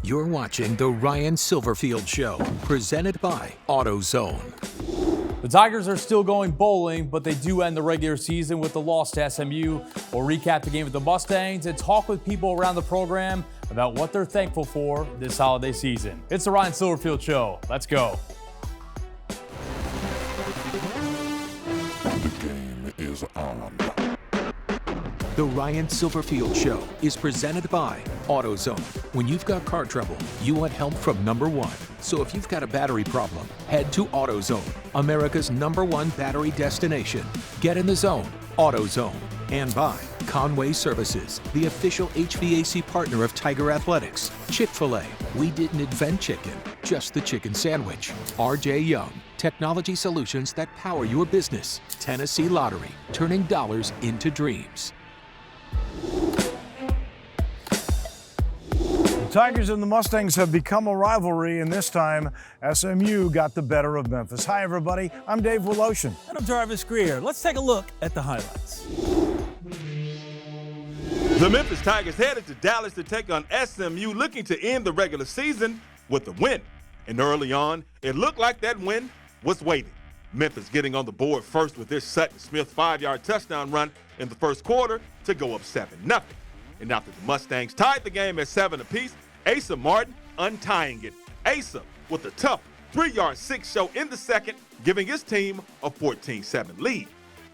You're watching The Ryan Silverfield Show, presented by AutoZone. The Tigers are still going bowling, but they do end the regular season with the loss to SMU. We'll recap the game with the Mustangs and talk with people around the program about what they're thankful for this holiday season. It's The Ryan Silverfield Show. Let's go. The game is on. The Ryan Silverfield Show is presented by AutoZone. When you've got car trouble, you want help from number one. So if you've got a battery problem, head to AutoZone, America's #1 battery destination. Get in the zone, AutoZone. And by Conway Services, the official HVAC partner of Tiger Athletics. Chick-fil-A, we didn't invent chicken, just the chicken sandwich. RJ Young, technology solutions that power your business. Tennessee Lottery, turning dollars into dreams. The Tigers and the Mustangs have become a rivalry, and this time SMU got the better of Memphis. Hi, everybody. I'm Dave Woloshin. And I'm Jarvis Greer. Let's take a look at the highlights. The Memphis Tigers headed to Dallas to take on SMU, looking to end the regular season with a win. And early on, it looked like that win was waiting. Memphis getting on the board first with this Sutton Smith 5-yard touchdown run in the first quarter to go up 7-0. And after the Mustangs tied the game at 7 apiece, Asa Martin untying it. Asa with a tough 3-yard 6 show in the second, giving his team a 14-7 lead.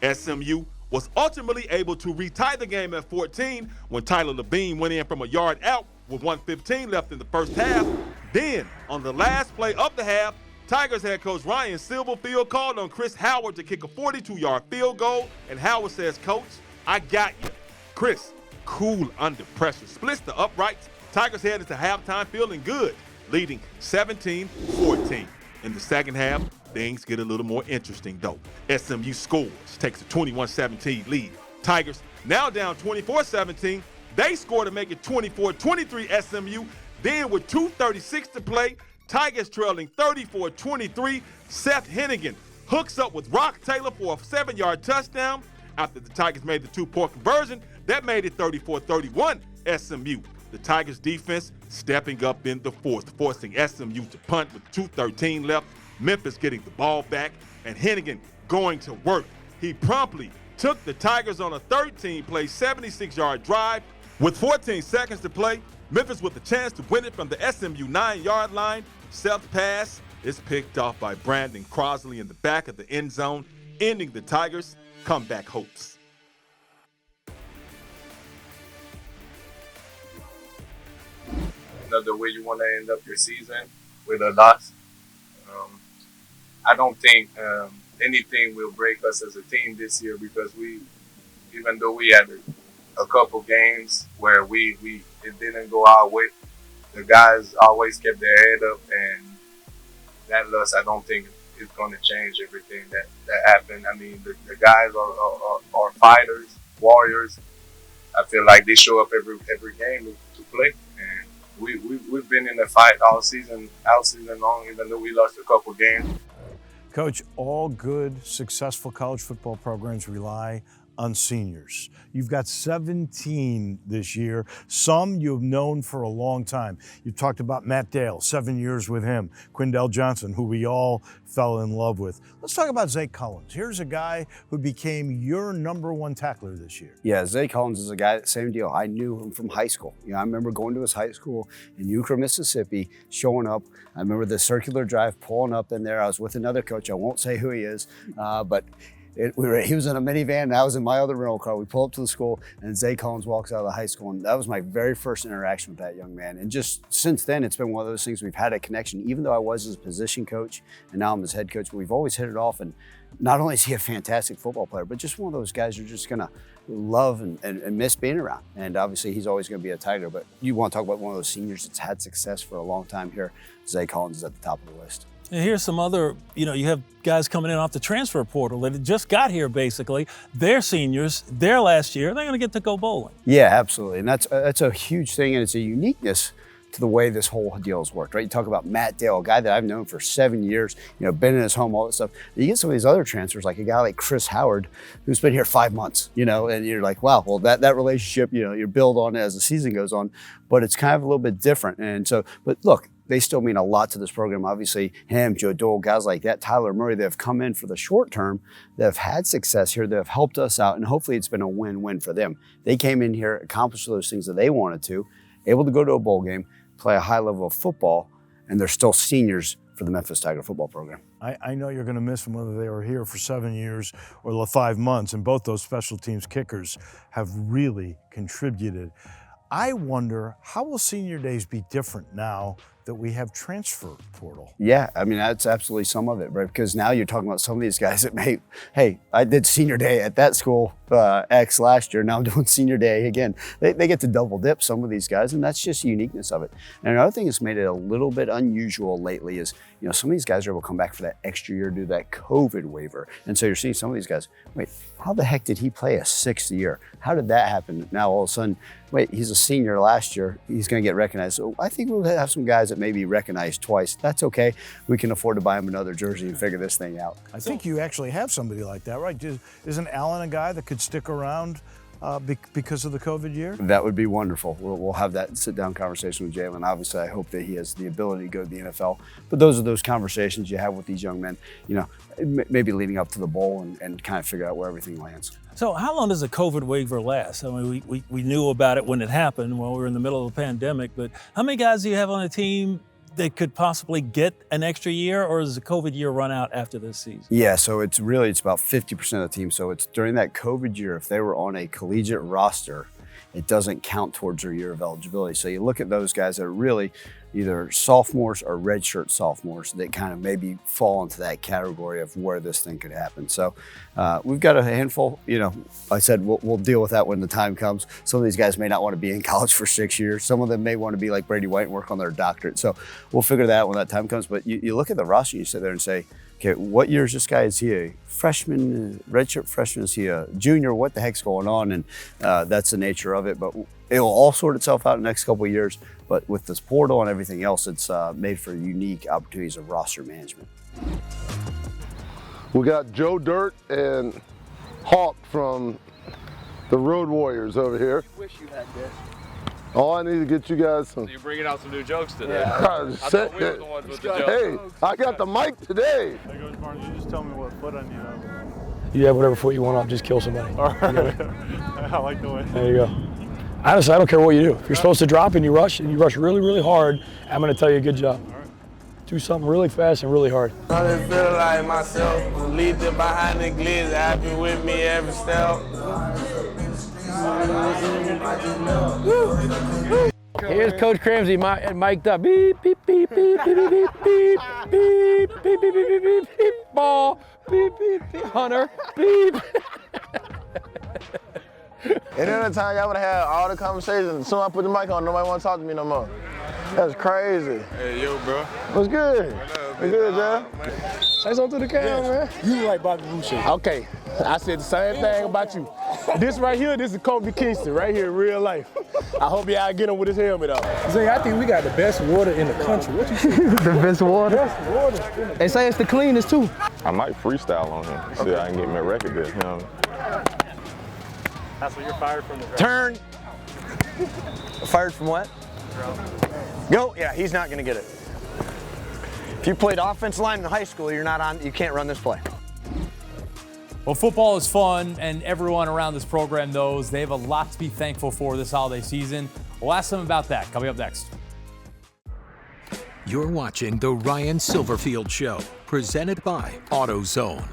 SMU was ultimately able to retie the game at 14 when Tyler Levine went in from a yard out with 1:15 left in the first half. Then, on the last play of the half, Tigers head coach Ryan Silverfield called on Chris Howard to kick a 42-yard field goal, and Howard says, "Coach, I got you." Chris, cool under pressure, splits the uprights. Tigers head into halftime feeling good, leading 17-14. In the second half, things get a little more interesting, though. SMU scores, takes a 21-17 lead. Tigers now down 24-17. They score to make it 24-23 SMU. Then with 2:36 to play, Tigers trailing 34-23. Seth Hennigan hooks up with Rock Taylor for a 7-yard touchdown. After the Tigers made the 2-point conversion, that made it 34-31 SMU. The Tigers defense stepping up in the fourth, forcing SMU to punt with 2:13 left. Memphis getting the ball back, and Hennigan going to work. He promptly took the Tigers on a 13-play, 76-yard drive. With 14 seconds to play, Memphis with a chance to win it from the SMU 9-yard line. Seth's pass is picked off by Brandon Crosley in the back of the end zone, ending the Tigers' comeback hopes. Another way you want to end up your season with a loss. I don't think anything will break us as a team this year because even though we had a couple games where it didn't go our way, the guys always kept their head up, and that loss I don't think is going to change everything that happened. I mean, the guys are fighters, warriors. I feel like they show up every game to play, and we've been in the fight all season long, even though we lost a couple games. Coach, all good, successful college football programs rely on seniors. You've got 17 this year, some you've known for a long time. You've talked about Matt Dale, 7 years with him, Quindell Johnson, who we all fell in love with. Let's talk about Zay Collins. Here's a guy who became your #1 tackler this year. Yeah, Zay Collins is a guy, same deal. I knew him from high school. I remember going to his high school in Euclid, Mississippi, showing up. I remember the circular drive, pulling up in there. I was with another coach. I won't say who he is, but he was in a minivan, and I was in my other rental car. We pull up to the school, and Zay Collins walks out of the high school, and that was my very first interaction with that young man. And just since then, it's been one of those things we've had a connection, even though I was his position coach, and now I'm his head coach. We've always hit it off, and not only is he a fantastic football player, but just one of those guys you're just going to love and miss being around. And obviously, he's always going to be a Tiger, but you want to talk about one of those seniors that's had success for a long time here, Zay Collins is at the top of the list. And here's some other, you have guys coming in off the transfer portal that just got here basically. They're seniors, their last year, they're going to get to go bowling. Yeah, absolutely. And that's a huge thing, and it's a uniqueness to the way this whole deal has worked, right? You talk about Matt Dale, a guy that I've known for 7 years, been in his home, all this stuff. You get some of these other transfers, like a guy like Chris Howard, who's been here 5 months, and you're like, wow, well, that relationship, you build on it as the season goes on, but it's kind of a little bit different. And so, but look, they still mean a lot to this program. Obviously, him, Joe Dole, guys like that, Tyler Murray, that have come in for the short term, that have had success here, that have helped us out, and hopefully it's been a win-win for them. They came in here, accomplished those things that they wanted to, able to go to a bowl game, play a high level of football, and they're still seniors for the Memphis Tiger football program. I know you're going to miss them whether they were here for 7 years or the 5 months, and both those special teams kickers have really contributed. I wonder, how will senior days be different now that we have transfer portal? Yeah, I mean, that's absolutely some of it, right? Because now you're talking about some of these guys that hey, I did senior day at that school X last year, now I'm doing senior day again. They get to double dip, some of these guys, and that's just the uniqueness of it. And another thing that's made it a little bit unusual lately is, some of these guys are able to come back for that extra year, do that COVID waiver. And so you're seeing some of these guys, wait, how the heck did he play a 6th year? How did that happen? Now all of a sudden, wait, he's a senior last year, he's gonna get recognized. So I think we'll have some guys that maybe recognized twice. That's okay. We can afford to buy him another jersey and figure this thing out. I think you actually have somebody like that, right? Isn't Allen a guy that could stick around because of the COVID year? That would be wonderful. We'll have that sit-down conversation with Jalen. Obviously, I hope that he has the ability to go to the NFL. But those are those conversations you have with these young men, maybe leading up to the bowl and kind of figure out where everything lands. So how long does a COVID waiver last? I mean, we knew about it when it happened, while we were in the middle of the pandemic, but how many guys do you have on a team that could possibly get an extra year, or does the COVID year run out after this season? Yeah, so it's about 50% of the team. So it's during that COVID year, if they were on a collegiate roster, it doesn't count towards their year of eligibility. So you look at those guys that are really either sophomores or redshirt sophomores that kind of maybe fall into that category of where this thing could happen. So we've got a handful, I said we'll deal with that when the time comes. Some of these guys may not want to be in college for 6 years. Some of them may want to be like Brady White and work on their doctorate. So we'll figure that out when that time comes. But you look at the roster, you sit there and say, okay, what year is this guy? Is he a freshman, redshirt freshman? Is he a junior? What the heck's going on? And that's the nature of it. But it'll all sort itself out in the next couple of years. But with this portal and everything else, it's made for unique opportunities of roster management. We got Joe Dirt and Hawk from the Road Warriors over here. I wish you had this. Oh, I need to get you guys some. So you're bringing out some new jokes today. Yeah. I thought we were the ones with the jokes. Hey, I got the mic today. Hey, Coach Barnes, you just tell me what foot I need on. You have whatever foot you want, I'll just kill somebody. All right. I like the way. There you go. Honestly, I don't care what you do. If you're supposed to drop and you rush really, really hard, I'm going to tell you good job. All right. Do something really fast and really hard. I just feel like myself, lead them behind the glitz, happy with me every step. Here's Coach Cramsey mic'd up. Beep, beep, beep, beep, beep, beep, beep, beep, beep, beep, beep, beep, beep, beep, beep, ball, beep, beep, beep, Hunter, beep. And then the time I would have had all the conversations, as soon as I put the mic on, nobody want to talk to me no more. That's crazy. Hey, yo, bro. What's good? What's good, Joe? Say something to the camera, man. You like Bobby Boucher. Okay, I said the same thing about you. This right here, this is Kobe Kingston, right here in real life. I hope y'all get him with his helmet on. Zay, I think we got the best water in the country. What you think? The best water? Best water. They say it's the cleanest, too. I might freestyle on him. See if I can get me a record this. That's what you're fired from the draft. Turn. Fired from what? Go. Yeah, he's not going to get it. If you played offensive line in high school, you can't run this play. Well, football is fun, and everyone around this program knows they have a lot to be thankful for this holiday season. We'll ask them about that coming up next. You're watching The Ryan Silverfield Show, presented by AutoZone.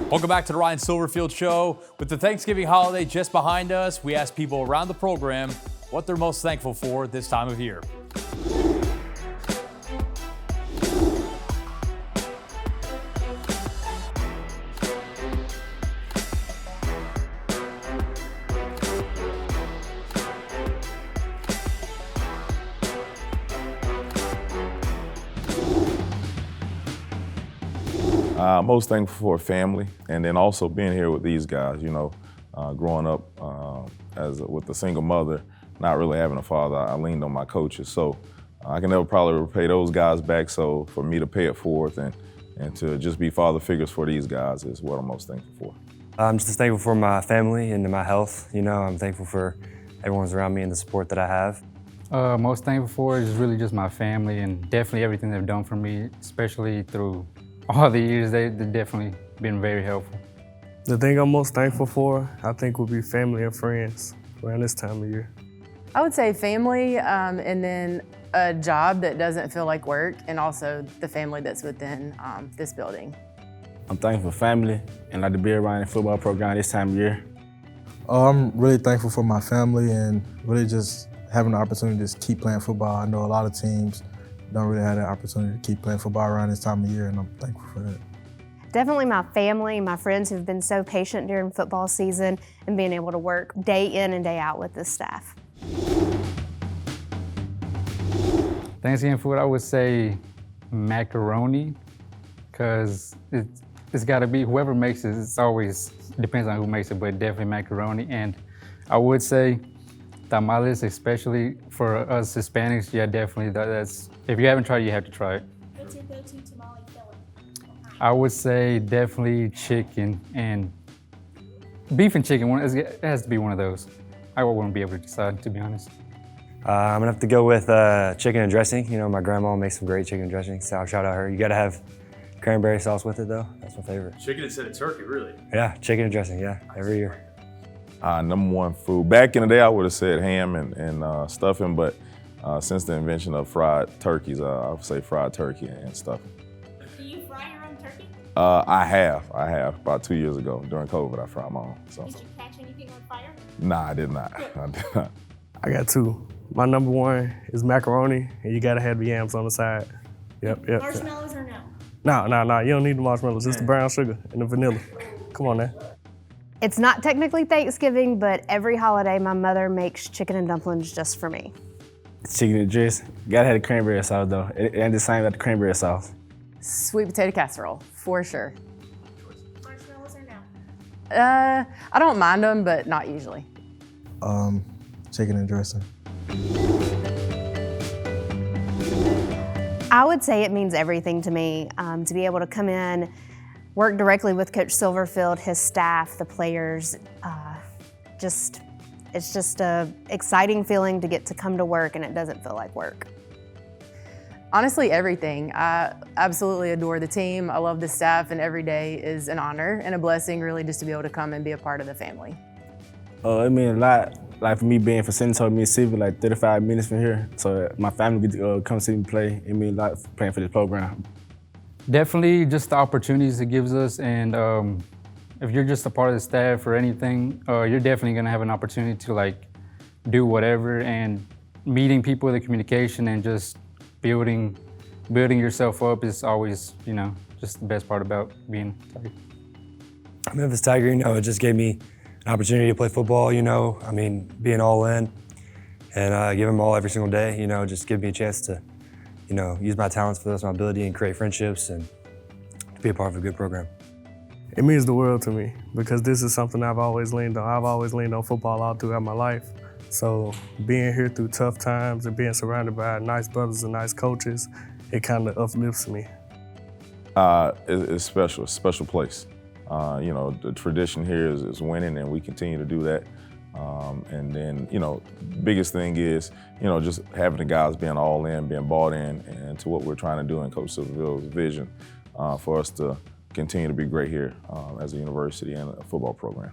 Welcome back to The Ryan Silverfield Show. With the Thanksgiving holiday just behind us, we ask people around the program what they're most thankful for this time of year. Most thankful for family, and then also being here with these guys. Growing up with a single mother, not really having a father, I leaned on my coaches. So I can never probably repay those guys back. So for me to pay it forth and to just be father figures for these guys is what I'm most thankful for. I'm just thankful for my family and my health. You know, I'm thankful for everyone's around me and the support that I have. Most thankful for is really just my family and definitely everything they've done for me, especially through all the years. They've definitely been very helpful. The thing I'm most thankful for, I think, would be family and friends around this time of year. I would say family, and then a job that doesn't feel like work, and also the family that's within this building. I'm thankful for family and like to be around the football program this time of year. I'm really thankful for my family and really just having the opportunity to just keep playing football. I know a lot of teams don't really have that opportunity to keep playing football around this time of year, and I'm thankful for that. Definitely my family, my friends who've been so patient during football season and being able to work day in and day out with this staff. Thanksgiving food, I would say macaroni, because it's got to be, whoever makes it, it's always, depends on who makes it, but definitely macaroni. And I would say tamales, especially for us Hispanics, yeah, definitely, that's, if you haven't tried it, you have to try it. What's your go-to tamale filling? I would say definitely chicken and beef and chicken. It has to be one of those. I wouldn't be able to decide, to be honest. I'm gonna have to go with chicken and dressing. You know, my grandma makes some great chicken dressing, so I'll shout out her. You gotta have cranberry sauce with it though. That's my favorite. Chicken instead of turkey, really? Yeah, chicken and dressing, yeah, every year. Number one food. Back in the day, I would have said ham and stuffing, but since the invention of fried turkeys, I would say fried turkey and stuffing. Do you fry your own turkey? I have. About 2 years ago, during COVID, I fried my own. So. Did you catch anything on fire? Nah, I did not. I did not. I got two. My number one is macaroni, and you gotta have the yams on the side. Yep. Marshmallows or no? No. You don't need the marshmallows. Just the brown sugar and the vanilla. Come on now. It's not technically Thanksgiving, but every holiday my mother makes chicken and dumplings just for me. It's chicken and dressing. Gotta have the cranberry sauce though. It ain't the same as the cranberry sauce. Sweet potato casserole, for sure. Marshmallows or no? I don't mind them, but not usually. Chicken and dressing. I would say it means everything to me to be able to come in, work directly with Coach Silverfield, his staff, the players. It's just a exciting feeling to get to come to work and it doesn't feel like work. Honestly, everything. I absolutely adore the team. I love the staff, and every day is an honor and a blessing, really, just to be able to come and be a part of the family. It means a lot. Like for me being from San Antonio, Mississippi, like 35 minutes from here, so my family get to come see me play. It means a lot playing for this program. Definitely just the opportunities it gives us, and if you're just a part of the staff or anything, you're definitely gonna have an opportunity to like do whatever, and meeting people, the communication, and just building yourself up is always, just the best part about being a Tiger. Memphis Tiger, it just gave me an opportunity to play football, being all in and give them all every single day, just give me a chance to, use my talents for the best of my ability and create friendships and to be a part of a good program. It means the world to me because this is something I've always leaned on. I've always leaned on football all throughout my life. So being here through tough times and being surrounded by nice brothers and nice coaches, it kind of uplifts me. It's special, it's a special place. The tradition here is winning, and we continue to do that. And then, biggest thing is, just having the guys being all in, being bought in, and to what we're trying to do in Coach Silverfield's vision for us to continue to be great here as a university and a football program.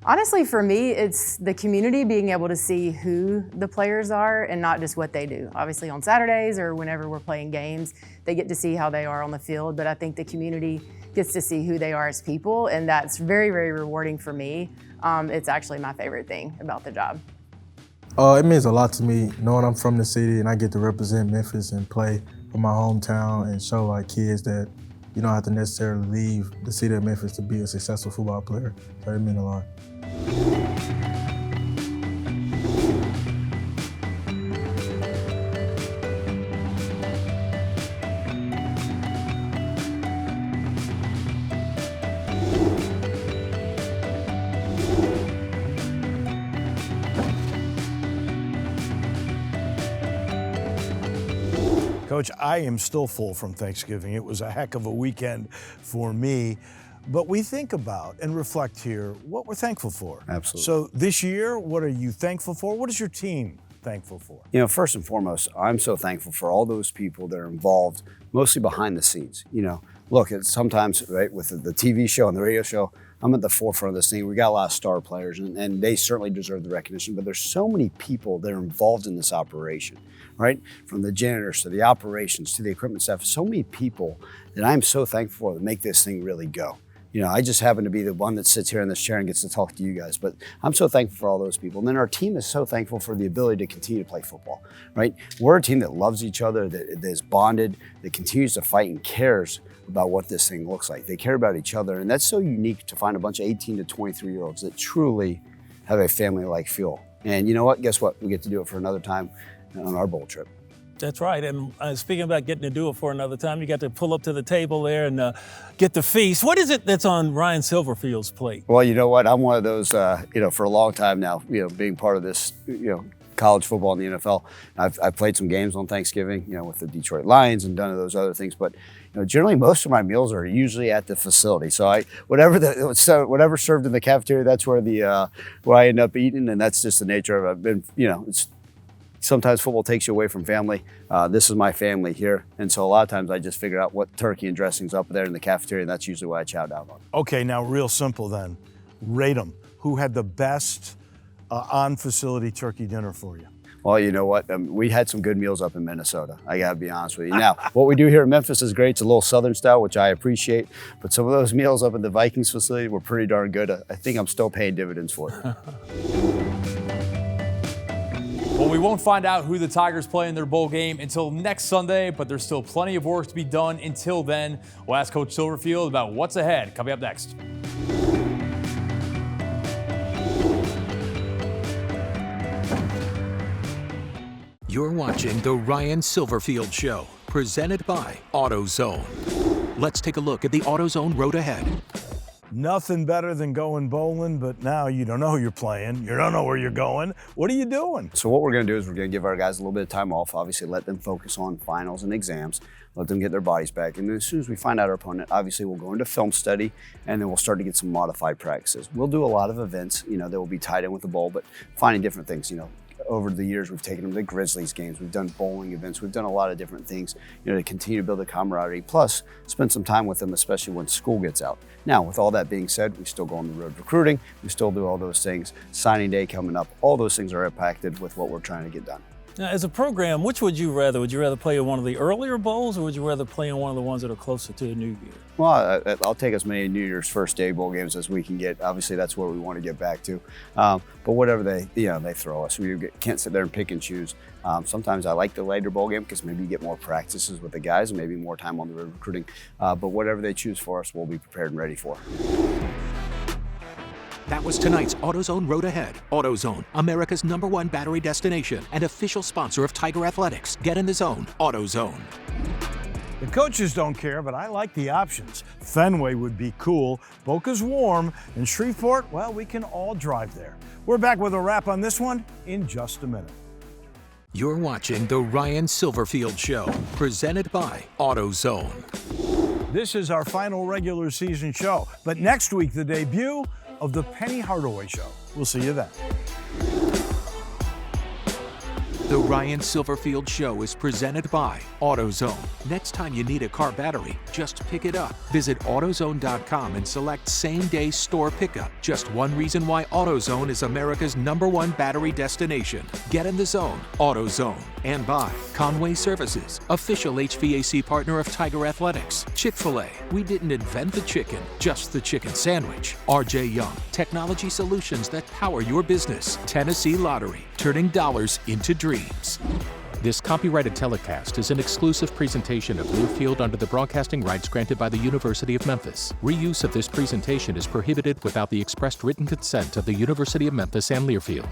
Honestly, for me, it's the community being able to see who the players are and not just what they do. Obviously on Saturdays or whenever we're playing games, they get to see how they are on the field, but I think the community gets to see who they are as people, and that's very, very rewarding for me. It's actually my favorite thing about the job. It means a lot to me knowing I'm from the city and I get to represent Memphis and play for my hometown and show like kids that you don't have to necessarily leave the city of Memphis to be a successful football player. So it means a lot. Coach, I am still full from Thanksgiving. It was a heck of a weekend for me. But we think about and reflect here what we're thankful for. Absolutely. So this year, what are you thankful for? What is your team thankful for? You know, first and foremost, I'm so thankful for all those people that are involved, mostly behind the scenes. You know, look, it's sometimes, right, with the TV show and the radio show, I'm at the forefront of this thing. We got a lot of star players, and they certainly deserve the recognition, but there's so many people that are involved in this operation, right? From the janitors to the operations to the equipment staff, so many people that I'm so thankful for that make this thing really go. You know, I just happen to be the one that sits here in this chair and gets to talk to you guys, but I'm so thankful for all those people. And then our team is so thankful for the ability to continue to play football, right? We're a team that loves each other, that is bonded, that continues to fight and cares about what this thing looks like. They care about each other, and that's so unique to find a bunch of 18 to 23-year-olds that truly have a family-like feel. And you know what? Guess what? We get to do it for another time on our bowl trip. That's right. And speaking about getting to do it for another time, you got to pull up to the table there and get the feast. What is it that's on Ryan Silverfield's plate? Well, you know what? I'm one of those, you know, for a long time now, you know, being part of this, you know, college football in the NFL. I've played some games on Thanksgiving, you know, with the Detroit Lions and done those other things. But, you know, generally most of my meals are usually at the facility. So whatever served in the cafeteria, that's where where I end up eating, and that's just the nature of it. I've been, you know, sometimes football takes you away from family. This is my family here. And so a lot of times I just figure out what turkey and dressing's up there in the cafeteria, and that's usually what I chow down on. Okay, now real simple then. Rate them. Who had the best on-facility turkey dinner for you? Well, you know what? We had some good meals up in Minnesota. I gotta be honest with you. Now, what we do here in Memphis is great. It's a little Southern style, which I appreciate. But some of those meals up at the Vikings facility were pretty darn good. I think I'm still paying dividends for it. Well, we won't find out who the Tigers play in their bowl game until next Sunday, but there's still plenty of work to be done until then. We'll ask Coach Silverfield about what's ahead coming up next. You're watching The Ryan Silverfield Show, presented by AutoZone. Let's take a look at the AutoZone road ahead. Nothing better than going bowling, but now you don't know who you're playing. You don't know where you're going. What are you doing? So what we're gonna do is we're gonna give our guys a little bit of time off, obviously let them focus on finals and exams, let them get their bodies back. And then as soon as we find out our opponent, obviously we'll go into film study, and then we'll start to get some modified practices. We'll do a lot of events, you know, that will be tied in with the bowl, but finding different things, you know. Over the years, we've taken them to Grizzlies games, we've done bowling events, we've done a lot of different things, you know, to continue to build a camaraderie, plus spend some time with them, especially when school gets out. Now, with all that being said, we still go on the road recruiting, we still do all those things. Signing day coming up, all those things are impacted with what we're trying to get done. Now, as a program, which would you rather? Would you rather play in one of the earlier bowls, or would you rather play in one of the ones that are closer to the New Year? Well, I'll take as many New Year's first day bowl games as we can get. Obviously, that's where we want to get back to. But whatever they throw us, we can't sit there and pick and choose. Sometimes I like the later bowl game because maybe you get more practices with the guys and maybe more time on the road recruiting. But whatever they choose for us, we'll be prepared and ready for. That was tonight's AutoZone Road Ahead. AutoZone, America's #1 battery destination and official sponsor of Tiger Athletics. Get in the zone, AutoZone. The coaches don't care, but I like the options. Fenway would be cool, Boca's warm, and Shreveport, well, we can all drive there. We're back with a wrap on this one in just a minute. You're watching The Ryan Silverfield Show, presented by AutoZone. This is our final regular season show, but next week, the debut of the Penny Hardaway Show. We'll see you then. The Ryan Silverfield Show is presented by AutoZone. Next time you need a car battery, just pick it up. Visit AutoZone.com and select same-day store pickup. Just one reason why AutoZone is America's #1 battery destination. Get in the zone, AutoZone. And by Conway Services, official HVAC partner of Tiger Athletics. Chick-fil-A, we didn't invent the chicken, just the chicken sandwich. RJ Young, technology solutions that power your business. Tennessee Lottery, turning dollars into dreams. This copyrighted telecast is an exclusive presentation of Learfield under the broadcasting rights granted by the University of Memphis. Reuse of this presentation is prohibited without the expressed written consent of the University of Memphis and Learfield.